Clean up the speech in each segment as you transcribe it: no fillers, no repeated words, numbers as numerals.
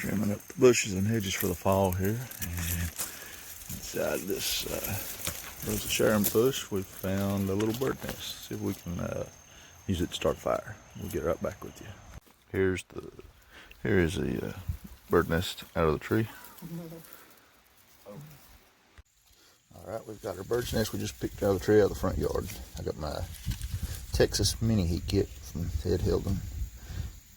trimming up the bushes and hedges for the fall here. And inside this Rose of Sharon bush, we found a little bird nest. See if we can use it to start a fire. We'll get right back with you. Here is the bird nest out of the tree. All right, we've got our bird's nest we just picked out of the tree out of the front yard. I got my Texas mini heat kit from Ed Hilden.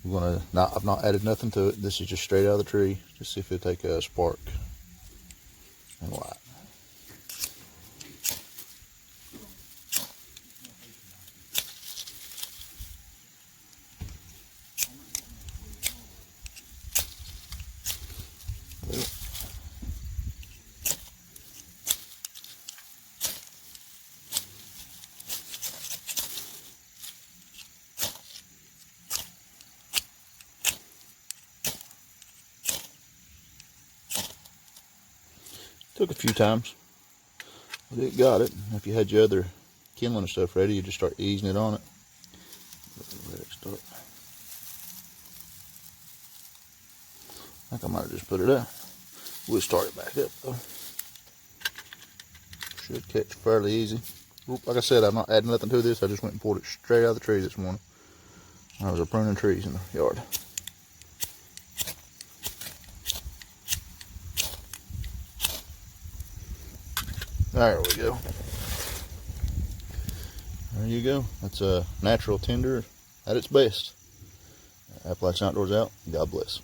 I've not added nothing to it. This is just straight out of the tree. Just see if it'll take a spark and light. Took a few times, but it got it. If you had your other kindling and stuff ready, you just start easing it on it. Let it start. I think I might have just put it out. We'll start it back up though. Should catch fairly easy. Like I said, I'm not adding nothing to this. I just went and pulled it straight out of the tree this morning. I was pruning trees in the yard. There we go. There you go. That's a natural tinder at its best. Appalachian Outdoors out. God bless.